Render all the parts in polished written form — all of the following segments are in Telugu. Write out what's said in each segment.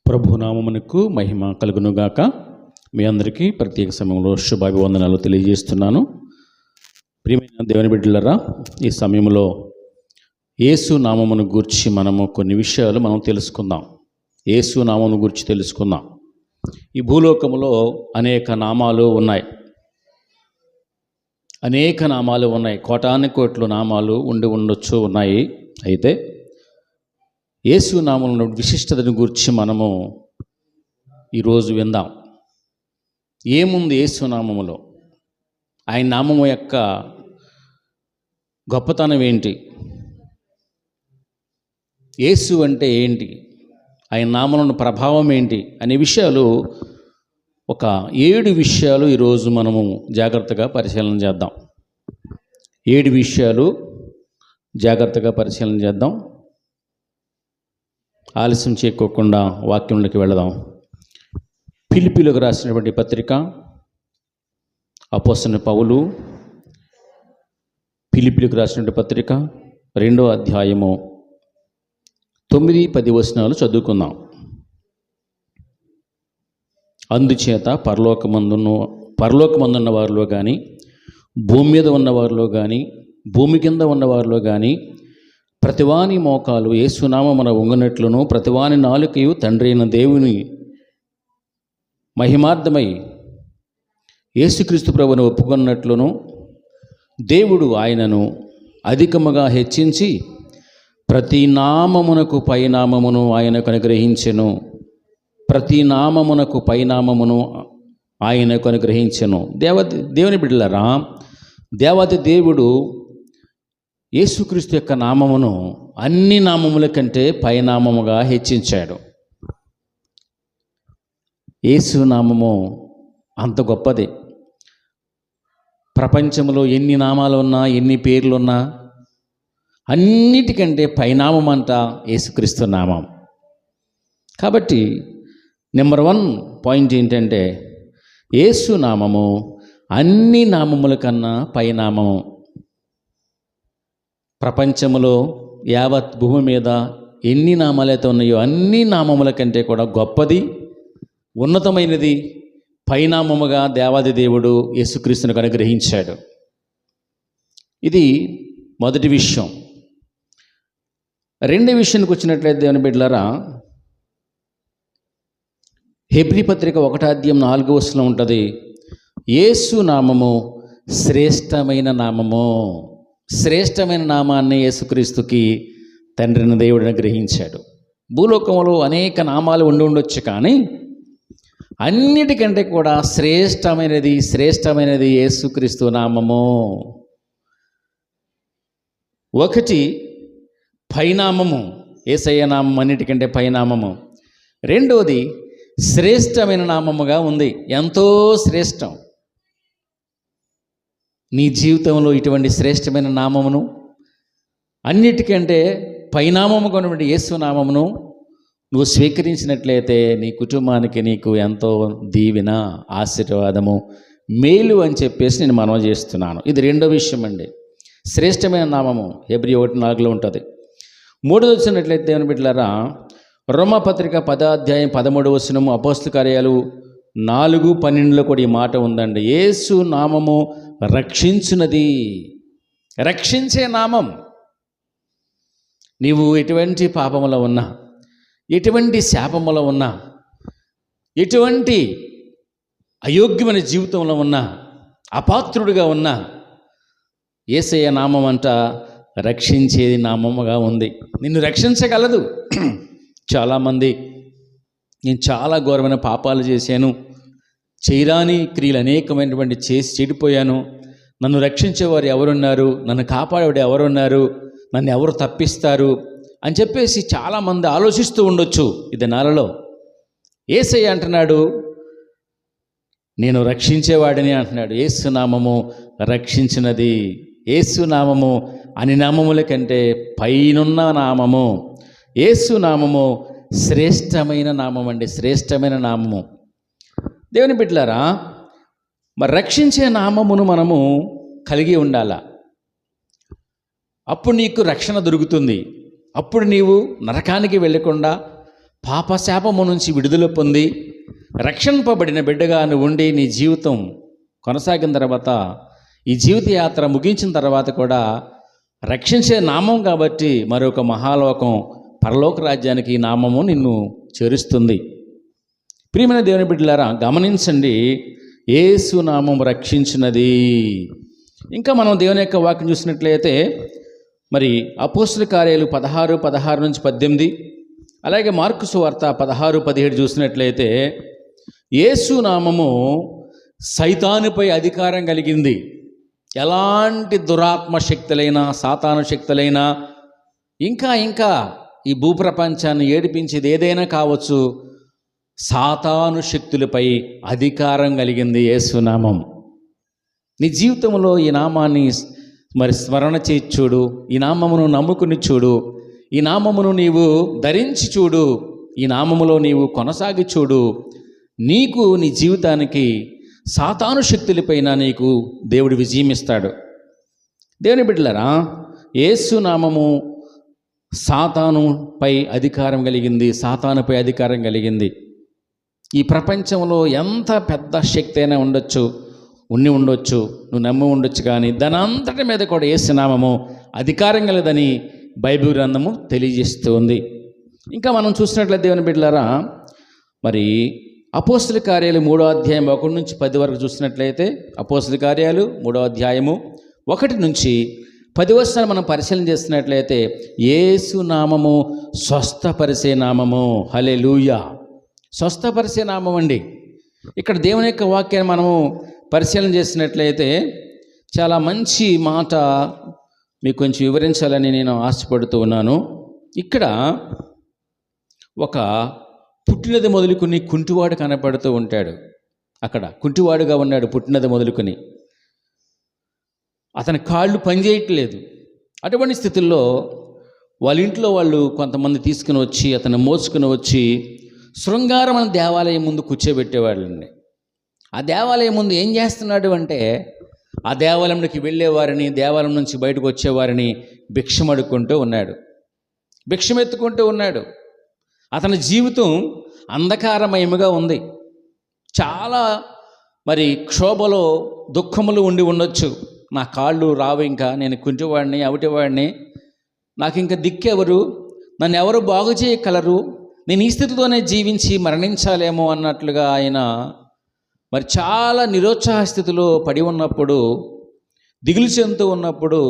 ప్రభునామమునకు మహిమ కలుగునుగాక. మీ అందరికీ ప్రత్యేక సమయంలో శుభాభివందనాలు తెలియజేస్తున్నాను. ప్రియమైన దేవుని బిడ్డలారా, ఈ సమయంలో యేసు నామమును గూర్చి మనము కొన్ని విషయాలు తెలుసుకుందాం. యేసు నామమును గూర్చి తెలుసుకుందాం. ఈ భూలోకములో అనేక నామాలు ఉన్నాయి. కోటాను కోట్ల నామాలు ఉండొచ్చు ఉన్నాయి. అయితే యేసు నామముల విశిష్టతను గురించి మనము ఈరోజు విందాం. ఏముంది యేసు నామములో? ఆయన నామము యొక్క గొప్పతనం ఏంటి? యేసు అంటే ఏంటి? ఆయన నామముల ప్రభావం ఏంటి అనే విషయాలు, ఒక 7 విషయాలు ఈరోజు మనము జాగ్రత్తగా పరిశీలన చేద్దాం. 7 విషయాలు జాగ్రత్తగా పరిశీలన చేద్దాం. ఆలస్యం చేయకోకుండా వాక్యంలోకి వెళదాం. ఫిలిప్పీలకు రాసినటువంటి పత్రిక, అపోస్తలుడైన పౌలు ఫిలిప్పీలకు రాసినటువంటి పత్రిక 2వ అధ్యాయము 9-10 వచనాలు చదువుకుందాం. అందుచేత పరలోకమందున్న వారిలో కానీ, భూమి మీద ఉన్నవారిలో కానీ, భూమి కింద ఉన్నవారిలో కానీ ప్రతివాని మోకాలు యేసునామమున వంగునట్లును, ప్రతివాని నాలుకయు తండ్రి అయిన దేవుని మహిమార్థమై యేసుక్రీస్తు ప్రభువును ఒప్పుకున్నట్లును, దేవుడు ఆయనను అధికముగా హెచ్చించి ప్రతి నామమునకు పైనామమును ఆయనకు అనుగ్రహించెను. దేవుని బిడ్డలారా, దేవాది దేవుడు యేసుక్రీస్తు యొక్క నామమును అన్ని నామముల కంటే పైనామముగా హెచ్చించాడు. యేసు నామము అంత గొప్పది. ప్రపంచంలో ఎన్ని నామాలు ఉన్నా, ఎన్ని పేర్లున్నా, అన్నిటికంటే పైనామం అంట యేసుక్రీస్తు నామం. కాబట్టి నెంబర్ 1 పాయింట్ ఏంటంటే, యేసు నామము అన్ని నామముల కన్నా పైనామము. ప్రపంచంలో యావత్ భూమి మీద ఎన్ని నామాలైతే ఉన్నాయో అన్ని నామముల కంటే కూడా గొప్పది, ఉన్నతమైనది, పైనామముగా దేవాది దేవుడు యేసుక్రీస్తునికి అనుగ్రహించాడు. ఇది మొదటి విషయం. రెండో విషయానికి వచ్చినట్లయితే దేవుని బిడ్డలారా, హెబ్రీ పత్రిక 1వ అధ్యాయం 4వ వచనం ఉంటుంది, యేసు నామము శ్రేష్టమైన నామము. శ్రేష్టమైన నామాన్ని యేసుక్రీస్తుకి తండ్రిని దేవుడు అనుగ్రహించాడు. భూలోకంలో అనేక నామాలు ఉండొచ్చు, కానీ అన్నిటికంటే కూడా శ్రేష్టమైనది యేసుక్రీస్తు నామము. ఒకటి పైనామము, యేసయ్య నామం అన్నిటికంటే పైనామము. రెండోది శ్రేష్టమైన నామముగా ఉంది, ఎంతో శ్రేష్టం. నీ జీవితంలో ఇటువంటి శ్రేష్టమైన నామమును, అన్నిటికంటే పైనామముగా ఉన్నటువంటి యేసు నామమును నువ్వు స్వీకరించినట్లయితే నీ కుటుంబానికి, నీకు ఎంతో దీవెన, ఆశీర్వాదము, మేలు అని చెప్పేసి నేను మనవి చేస్తున్నాను. ఇది రెండో విషయం అండి. శ్రేష్టమైన నామము హెబ్రీ 1:4 ఉంటుంది. మూడోది వచ్చినట్లయితే దేవుని బిడ్డలారా, రోమాపత్రిక 10వ అధ్యాయం 13వ వచనము, అపోస్తల కార్యాలు 4:12 కూడా ఈ మాట ఉందండి. యేసు నామము రక్షించున్నది. రక్షించే నామం. నీవు ఎటువంటి పాపములో ఉన్నా, ఎటువంటి శాపములో ఉన్నా, ఎటువంటి అయోగ్యమైన జీవితంలో ఉన్నా, అపాత్రుడిగా ఉన్నా, యేసయ్య నామం అంట రక్షించేది నామముగా ఉంది. నిన్ను రక్షించగలదు. చాలామంది, నేను చాలా ఘోరమైన పాపాలు చేశాను, చేయరాని క్రియలు అనేకమైనటువంటి చేసి చెడిపోయాను, నన్ను రక్షించేవారు ఎవరున్నారు, నన్ను కాపాడేవాడు ఎవరున్నారు, నన్ను ఎవరు తప్పిస్తారు అని చెప్పేసి చాలామంది ఆలోచిస్తూ ఉండొచ్చు ఈ దినాలలో. యేసయ్య అంటున్నాడు, నేను రక్షించేవాడిని అంటున్నాడు. యేసు నామము రక్షించినది. యేసు నామము అన్ని నామముల కంటే పైనున్న నామము. యేసు నామము శ్రేష్టమైన నామం అండి, శ్రేష్టమైన నామము. దేవుని బిడ్డలారా, మరి రక్షించే నామమును మనము కలిగి ఉండాలా. అప్పుడు నీకు రక్షణ దొరుకుతుంది. అప్పుడు నీవు నరకానికి వెళ్ళకుండా పాపశాపము నుంచి విడుదల పొంది రక్షింపబడిన బిడ్డగా నువ్వు ఉండి నీ జీవితం కొనసాగిన తర్వాత ఈ జీవిత యాత్ర ముగించిన తర్వాత కూడా రక్షించే నామం కాబట్టి మరొక మహాలోకం పరలోక రాజ్యానికి ఈ నామము నిన్ను చేరుస్తుంది. ప్రియమైన దేవుని బిడ్డలారా, గమనించండి, యేసు నామం రక్షించినది. ఇంకా మనం దేవుని యొక్క వాక్యం చూసినట్లయితే మరి అపోస్తుల కార్యాలు 16:16-18, అలాగే మార్కు సువార్త 16:17 చూసినట్లయితే యేసు నామము సైతానుపై అధికారం కలిగింది. ఎలాంటి దురాత్మ శక్తులైనా, సాతాను శక్తులైనా, ఇంకా ఈ భూప్రపంచాన్ని ఏడిపించేది ఏదైనా కావచ్చు, సాతాను శక్తులపై అధికారం కలిగింది యేసునామం. నీ జీవితంలో ఈ నామాన్ని మరి స్మరణ చేసి చూడు, ఈ నామమును నమ్ముకుని చూడు, ఈ నామమును నీవు ధరించి చూడు, ఈ నామములో నీవు కొనసాగి చూడు. నీకు నీ జీవితానికి సాతాను శక్తులపైన నీకు దేవుడు విజయం ఇస్తాడు. దేవుని బిడ్డలారా, యేసు నామము సాతానుపై అధికారం కలిగింది, సాతానుపై అధికారం కలిగింది. ఈ ప్రపంచంలో ఎంత పెద్ద శక్తి అయినా ఉండొచ్చు, ఉండొచ్చు, నువ్వు నమ్మి ఉండొచ్చు, కానీ దాని అంతటి మీద కూడా యేసు నామము అధికారం కలదని బైబిల్ గ్రంథము తెలియజేస్తుంది. ఇంకా మనం చూసినట్లయితే దేవుని బిడ్డలారా, మరి అపోస్తుల కార్యాలు 3:1-10 వరకు చూసినట్లయితే, అపోస్తుల కార్యాలు 3:1-10 మనం పరిశీలన చేస్తున్నట్లయితే యేసు నామము స్వస్థపరిచే నామము. హల్లెలూయా! స్వస్థపరిచే నామం అండి. ఇక్కడ దేవుని యొక్క వాక్యాన్ని మనము పరిశీలన చేసినట్లయితే చాలా మంచి మాట మీకు కొంచెం వివరించాలని నేను ఆశపడుతూ ఉన్నాను. ఇక్కడ ఒక పుట్టినది మొదలుకొని కుంటివాడు కనపడుతూ ఉంటాడు. అక్కడ కుంటివాడుగా ఉన్నాడు, పుట్టినది మొదలుకొని అతని కాళ్ళు పనిచేయట్లేదు. అటువంటి స్థితుల్లో వాళ్ళ ఇంట్లో వాళ్ళు కొంతమంది తీసుకుని వచ్చి అతను మోసుకుని వచ్చి శృంగారం అనే దేవాలయం ముందు కూర్చోబెట్టేవాళ్ళండి. ఆ దేవాలయం ముందు ఏం చేస్తున్నాడు అంటే, ఆ దేవాలయంలోకి వెళ్ళేవారిని, దేవాలయం నుంచి బయటకు వచ్చేవారిని భిక్షం అడుక్కుంటూ ఉన్నాడు, భిక్షమెత్తుకుంటూ ఉన్నాడు. అతని జీవితం అంధకారమయముగా ఉంది. చాలా మరి క్షోభలో, దుఃఖములు ఉండి ఉండొచ్చు. నా కాళ్ళు రావు, ఇంకా నేను కుంటివాడిని, అవిటివాడిని, నాకు ఇంకా దిక్కెవరు, నన్ను ఎవరు బాగు చేయగలరు, నేను ఈ స్థితితోనే జీవించి మరణించాలేమో అన్నట్లుగా ఆయన మరి చాలా నిరుత్సాహ స్థితిలో పడి ఉన్నప్పుడు, దిగులు చెందుతూ ఉన్నప్పుడు,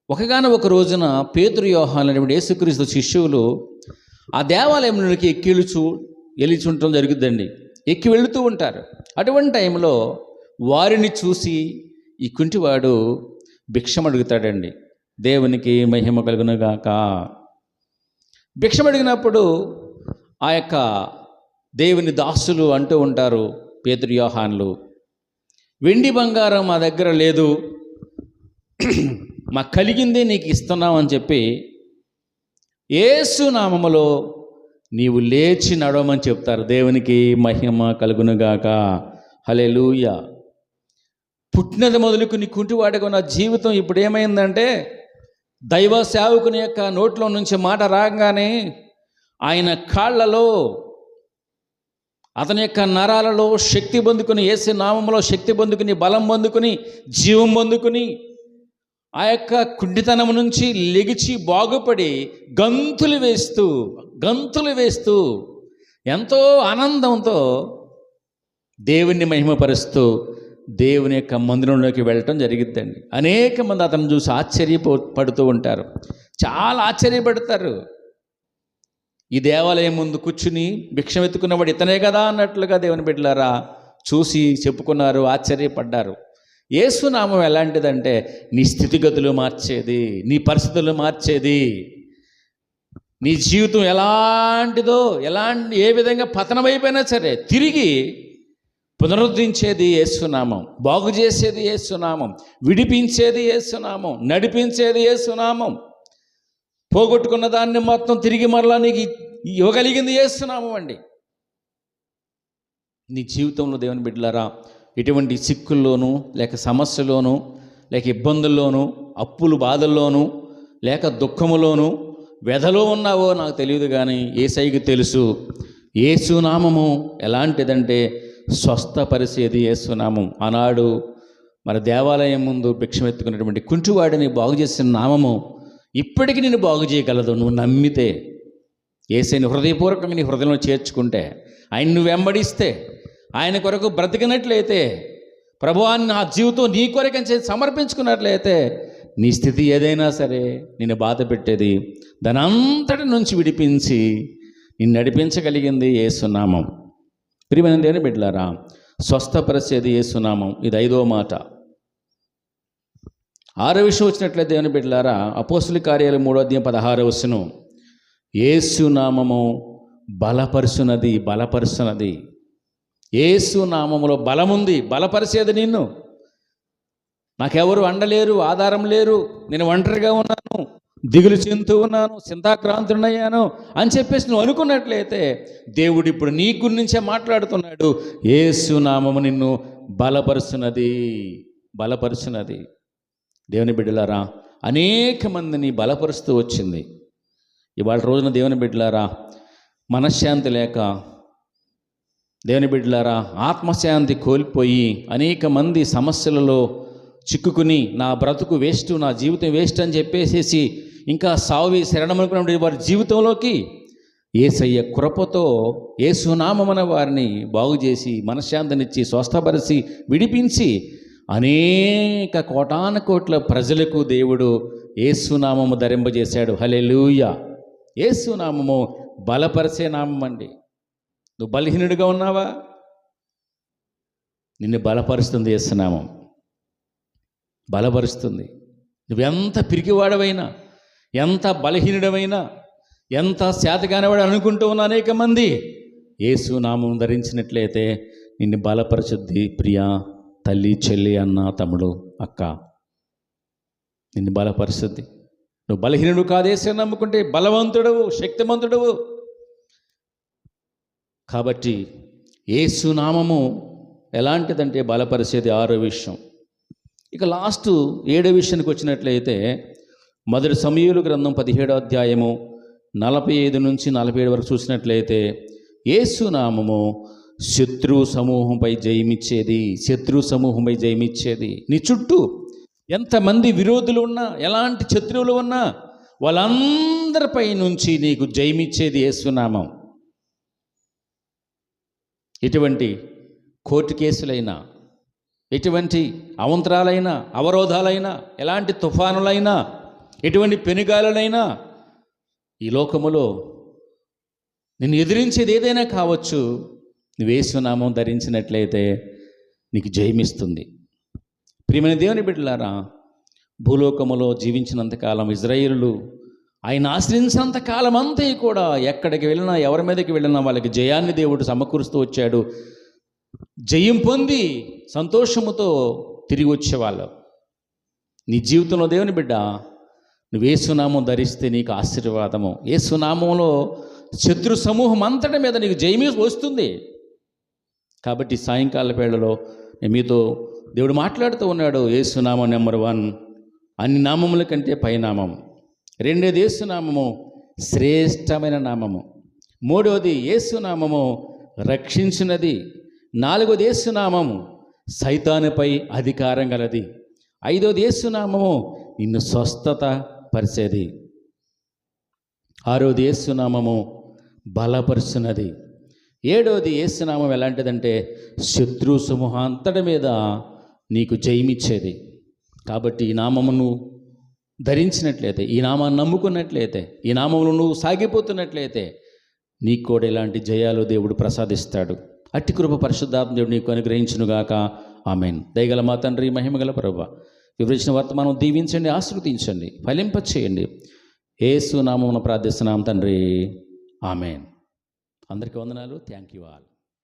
ఒక రోజున పేతురు, యోహాను అనేటువంటి యేసుక్రీస్తు శిష్యులు ఆ దేవాలయంలోకి వెళ్ళిచుండటం జరుగుతుందండి. ఎక్కి వెళుతూ ఉంటారు. అటువంటి టైంలో వారిని చూసి ఈ కుంటివాడు భిక్షం అడుగుతాడండి. దేవునికి మహిమ కలుగునుగాక. భిక్షం అడిగినప్పుడు ఆ యొక్క దేవుని దాసులు అంటూ ఉంటారు, పేతురు, యోహానులు, వెండి బంగారం మా దగ్గర లేదు, మాకు కలిగిందే నీకు ఇస్తున్నామని చెప్పి యేసు నామములో నీవు లేచి నడవమని చెప్తారు. దేవునికి మహిమ కలుగునుగాక. హల్లెలూయా! పుట్టినది మొదలుకుని కుంటివాడిగా ఉన్న జీవితం ఇప్పుడు ఏమైందంటే, దైవ సేవకుని యొక్క నోట్లో నుంచి మాట రాగానే ఆయన కాళ్ళలో, అతని యొక్క నరాలలో శక్తి పొందుకుని, యేసు నామములో శక్తి పొందుకుని, బలం పొందుకుని, జీవం పొందుకుని, ఆ యొక్క కుంటితనం నుంచి లెగిచి బాగుపడి గంతులు వేస్తూ ఎంతో ఆనందంతో దేవుణ్ణి మహిమపరుస్తూ దేవుని యొక్క మందిరంలోకి వెళ్ళటం జరిగిద్దండి. అనేక మంది అతను చూసి ఆశ్చర్యపడుతూ ఉంటారు, చాలా ఆశ్చర్యపడతారు. ఈ దేవాలయం ముందు కూర్చుని భిక్షం ఎత్తుకున్నవాడు ఇతనే కదా అన్నట్లుగా దేవుని బిడ్డలారా చూసి చెప్పుకున్నారు, ఆశ్చర్యపడ్డారు. యేసు నామం ఎలాంటిదంటే నీ స్థితిగతులు మార్చేది, నీ పరిస్థితులు మార్చేది, నీ జీవితం ఎలాంటిదో, ఏ విధంగా పతనమైపోయినా సరే తిరిగి పునరుద్ధరించేది యేసునామం, బాగు చేసేది యేసునామం, విడిపించేది యేసునామం, నడిపించేది యేసునామం, పోగొట్టుకున్న దాన్ని మొత్తం తిరిగి మరలా నీకు ఇవ్వగలిగింది యేసునామం అండి. నీ జీవితంలో దేవుని బిడ్డలారా ఎటువంటి చిక్కుల్లోనూ, లేక సమస్యలోనూ, లేక ఇబ్బందుల్లోనూ, అప్పులు బాధల్లోనూ, లేక దుఃఖములోనూ, వ్యధలో ఉన్నావో నాకు తెలియదు, కానీ యేసయ్యకి తెలుసు. యేసునామము ఎలాంటిదంటే స్వస్థపరిచేది యేసునామం. ఆనాడు మన దేవాలయం ముందు భిక్షమెత్తుకున్నటువంటి కుంటివాడిని బాగు చేసిన నామము ఇప్పటికీ నిన్ను బాగు చేయగలదు, నువ్వు నమ్మితే. యేసయ్యని హృదయపూర్వకంగా నీ హృదయంలో చేర్చుకుంటే, ఆయన నువ్వు వెంబడిస్తే, ఆయన కొరకు బ్రతికినట్లయితే, ప్రభువాన్ని నా జీవితం నీ కొరకని చేసి సమర్పించుకున్నట్లయితే, నీ స్థితి ఏదైనా సరే నిన్ను బాధ పెట్టేది దాని అంతటి నుంచి విడిపించి నిన్ను నడిపించగలిగింది యేసునామం. ప్రియమైన దేవుని బిడ్డలారా, స్వస్థపరిచేది యేసునామం. ఇది 5వ మాట. 6వ విషయం వచ్చినట్లయితే దేవుని బిడ్డలారా, అపోస్తుల కార్యాలు 3:16 వచనం, యేసునామము బలపరుచున్నది. యేసునామములో బలముంది, బలపరిచేది నిన్ను. నాకెవరు అండలేరు, ఆధారం లేరు, నేను ఒంటరిగా ఉన్నాను, దిగులు చెందుతూ ఉన్నాను, చింతాక్రాంతుడయ్యాను అని చెప్పేసి నువ్వు అనుకున్నట్లయితే, దేవుడు ఇప్పుడు నీ గురించే మాట్లాడుతున్నాడు. యేసునామము నిన్ను బలపరుచున్నది. దేవుని బిడ్డలారా, అనేక మందిని బలపరుస్తూ వచ్చింది. ఇవాళ రోజున దేవుని బిడ్డలారా, మనశ్శాంతి లేక, దేవుని బిడ్డలారా ఆత్మశాంతి కోల్పోయి అనేక మంది సమస్యలలో చిక్కుకుని, నా బ్రతుకు వేస్ట్, నా జీవితం వేస్ట్ అని చెప్పేసేసి ఇంకా సావి శరణమనుకున్నటువంటి వారి జీవితంలోకి యేసయ్య కృపతో యేసునామమున వారిని బాగు చేసి, మనశ్శాంతినిచ్చి, స్వస్థపరిచి, విడిపించి అనేక కోటాను కోట్ల ప్రజలకు దేవుడు యేసునామము ధరింపజేశాడు. హల్లెలూయా. యేసునామము బలపరిచే నామం అండి. నువ్వు బలహీనుడిగా ఉన్నావా? నిన్ను బలపరుస్తుంది యేసునామం, బలపరుస్తుంది. నువ్వెంత పిరికివాడవైనా, ఎంత బలహీనుడమైనా, ఎంత శాతగానివాడు అనుకుంటూ ఉన్న అనేక మంది యేసునామం ధరించినట్లయితే నిన్ను బలపరచుద్ది. ప్రియా తల్లి, చెల్లి, అన్న, తమ్ముడు, అక్క, నిన్ను బలపరుస్తుంది. నువ్వు బలహీనుడు కాదు, యేసుని నమ్ముకుంటే బలవంతుడవు, శక్తిమంతుడవు. కాబట్టి యేసునామము ఎలాంటిదంటే బలపరిచేది. 6వ విషయం. ఇక లాస్ట్ 7వ విషయానికి వచ్చినట్లయితే, మొదటి సమూయేలు గ్రంథం 17వ అధ్యాయము 45 నుంచి 47 వరకు చూసినట్లయితే, యేసునామము శత్రు సమూహంపై జయమిచ్చేది. నీ చుట్టూ ఎంతమంది విరోధులు ఉన్నా, ఎలాంటి శత్రువులు ఉన్నా, వాళ్ళందరిపై నుంచి నీకు జయమిచ్చేది యేసునామం. ఎటువంటి కోర్టు కేసులైనా, ఎటువంటి అవంతరాలైనా, అవరోధాలైనా, ఎలాంటి తుఫానులైనా, ఎటువంటి పెనుగాలులైనా, ఈ లోకములో నిన్ను ఎదిరించేది ఏదైనా కావచ్చు, నువ్వు యేసునామం ధరించినట్లయితే నీకు జయమిస్తుంది. ప్రియమైన దేవుని బిడ్డలారా, భూలోకములో జీవించినంతకాలం ఇజ్రాయేలులు ఆయన ఆశ్రయించినంత కాలం అంతా కూడా ఎక్కడికి వెళ్ళినా, ఎవరి మీదకి వెళ్ళినా వాళ్ళకి జయాన్ని దేవుడు సమకూరుస్తూ వచ్చాడు. జయం పొంది సంతోషముతో తిరిగి వచ్చేవాళ్ళు. నీ జీవితంలో దేవుని బిడ్డ, నువ్వు యేసునామం ధరిస్తే నీకు ఆశీర్వాదము. యేసునామంలో శత్రు సమూహం అంతటి మీద నీకు జయమే వస్తుంది. కాబట్టి సాయంకాల వేళలో మీతో దేవుడు మాట్లాడుతూ ఉన్నాడు. యేసునామం నెంబర్ 1, అన్ని నామముల కంటే పైనామం. 2వది యేసునామము శ్రేష్టమైన నామము. 3వది యేసునామము రక్షించినది. 4వది యేసునామము సైతానుపై అధికారం గలది. 5వది యేసునామము నిన్ను స్వస్థత పరిచేది. 6వది యేసునామము బలపరుచున్నది. 7వది యేసునామం ఎలాంటిదంటే శత్రు సమూహం అంతటి మీద నీకు జయమిచ్చేది. కాబట్టి ఈ నామమును ధరించినట్లయితే, ఈ నామాన్ని నమ్ముకున్నట్లయితే, ఈ నామమును నువ్వు సాగిపోతున్నట్లయితే నీకు కూడా ఇలాంటి జయాలు దేవుడు ప్రసాదిస్తాడు. అట్టి కృప పరిశుద్ధాత్మ దేవుడు నీకు అనుగ్రహించునుగాక. ఆమేన్. దయగల మా తండ్రి, మహిమగల ప్రభువా, వివరించిన వర్తమానం దీవించండి, ఆశీర్వదించండి, ఫలింపచేయండి. యేసు నామమున ప్రార్థిస్తున్నాం తండ్రి. ఆమేన్. అందరికీ వందనాలు. Thank you all.